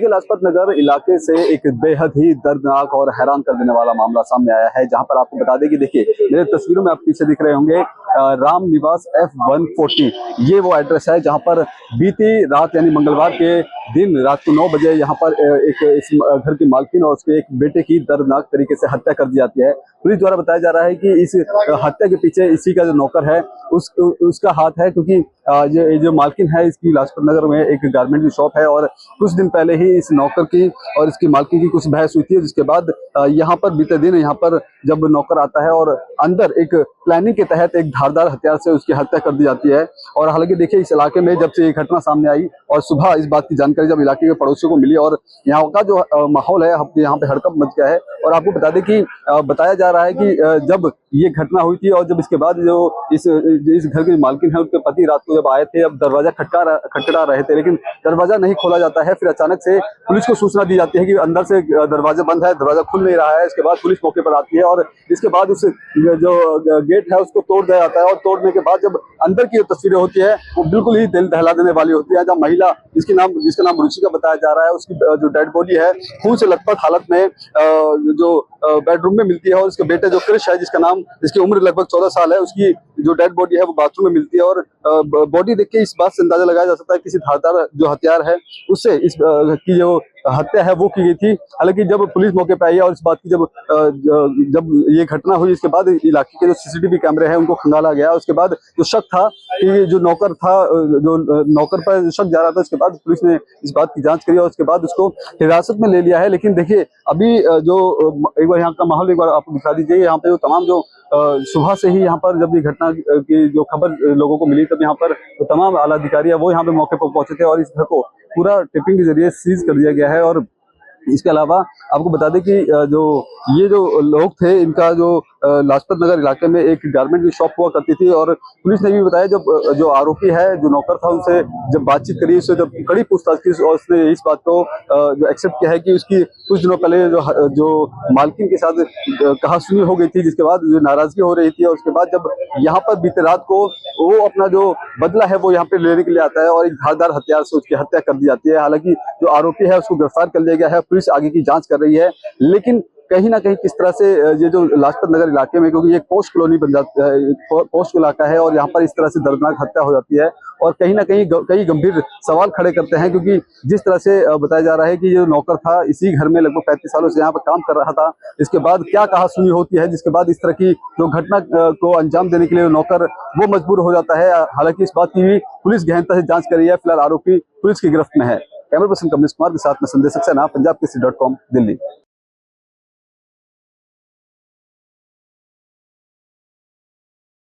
लाजपत नगर इलाके से एक बेहद ही दर्दनाक और हैरान कर देने वाला मामला सामने आया है, जहां पर आपको बता दें कि देखिए मेरे तस्वीरों में आप पीछे दिख रहे होंगे राम निवास F140 ये वो एड्रेस है जहां पर बीती रात यानी मंगलवार के दिन रात को 9 बजे यहाँ पर एक इस घर की मालकिन और उसके एक बेटे की दर्दनाक तरीके से हत्या कर दी जाती है। पुलिस द्वारा बताया जा रहा है कि इस हत्या के पीछे इसी का जो नौकर है उसका हाथ है, क्योंकि ये जो मालकिन है इसकी लाजपत नगर में एक गारमेंट की शॉप है और कुछ दिन पहले ही इस नौकर की और इसकी मालकिन की कुछ बहस हुई थी, जिसके बाद यहाँ पर बीते दिन यहाँ पर जब नौकर आता है और अंदर एक प्लानिंग के तहत एक धारदार हथियार से उसकी हत्या कर दी जाती है। और हालांकि देखिए इस इलाके में जब से ये घटना सामने आई और सुबह इस बात की जानकारी जब इलाके के पड़ोसियों को मिली और यहाँ का जो माहौल है यहाँ पे हड़कंप मच गया है। और आपको बता दें कि बताया जा रहा है कि जब ये घटना हुई थी और जब इसके बाद जो इस घर की मालकिन है उसके पति रात को जब आए थे, अब दरवाजा खटखटा रहे थे लेकिन दरवाजा नहीं खोला जाता है। फिर अचानक से पुलिस को सूचना दी जाती है कि अंदर से दरवाजा बंद है, दरवाजा खुल नहीं रहा है। इसके बाद पुलिस मौके पर आती है और इसके बाद उस जो गेट है उसको तोड़ दिया जाता है और तोड़ने के बाद जब अंदर की तस्वीरें होती है वो बिल्कुल ही दिल दहला देने वाली होती है। जब महिला जिसका नाम रुचिका बताया जा रहा है, उसकी जो डेड बॉडी है खून से लथपथ हालत में जो बेडरूम में मिलती है और उसके बेटे जो क्रिश है जिसकी उम्र लगभग 14 साल है, उसकी जो डेड बॉडी है वो बाथरूम में मिलती है। और बॉडी देख के इस बात से अंदाजा लगाया जा सकता है किसी धारदार जो हथियार है उससे इस की जो हत्या है वो की गई थी। हालांकि जब पुलिस मौके पर आई और इस बात की जब ये घटना हुई इसके बाद इलाके के जो सीसीटीवी कैमरे हैं उनको खंगाला गया। उसके बाद जो शक था कि जो नौकर पर शक जा रहा था, उसके बाद पुलिस ने इस बात की जांच करी और उसके बाद उसको हिरासत में ले लिया है। लेकिन देखिए अभी जो एक बार यहाँ का माहौल एक बार आपको दिखा दीजिए। यहाँ पे जो तमाम जो सुबह से ही यहाँ पर जब ये घटना की जो खबर लोगों को मिली तब यहाँ पर जो तमाम आला अधिकारी है वो यहाँ पे मौके पर पहुंचे थे और इस घर को पूरा टिपिंग के जरिए सीज कर दिया गया है। और इसके अलावा आपको बता दें कि ये जो लोग थे इनका जो लाजपत नगर इलाके में एक गारमेंट की शॉप हुआ करती थी। और पुलिस ने भी बताया जब जो आरोपी है जो नौकर था उनसे जब बातचीत करी, उससे जब कड़ी पूछताछ की और उसने इस बात को जो एक्सेप्ट किया है कि उसकी कुछ दिनों पहले जो मालकिन के साथ कहासुनी हो गई थी, जिसके बाद जो नाराजगी हो रही थी। और उसके बाद जब यहाँ पर बीते रात को वो अपना जो बदला है वो यहाँ पे लेने के लिए आता है और एक धारदार हथियार से उसकी हत्या कर दी जाती है। हालांकि जो आरोपी है उसको गिरफ्तार कर लिया गया है, पुलिस आगे की जांच कर रही है। लेकिन कहीं ना कहीं किस तरह से ये जो लाजपत नगर इलाके में, क्योंकि ये पोस्ट कॉलोनी बन जाता है, पोस्ट इलाका है और यहाँ पर इस तरह से दर्दनाक हत्या हो जाती है और कहीं ना कहीं कई गंभीर सवाल खड़े करते हैं। क्योंकि जिस तरह से बताया जा रहा है कि ये नौकर था इसी घर में लगभग 35 सालों से यहाँ पर काम कर रहा था, इसके बाद क्या कहासुनी होती है जिसके बाद इस तरह की जो घटना को अंजाम देने के लिए नौकर वो मजबूर हो जाता है। हालांकि इस बात की भी पुलिस गहनता से जांच कर रही है। फिलहाल आरोपी पुलिस की गिरफ्त में है। कैमरा पर्सन कमलेश कुमार के साथ में संदेश सक्सेना, पंजाब केसरी.com, दिल्ली।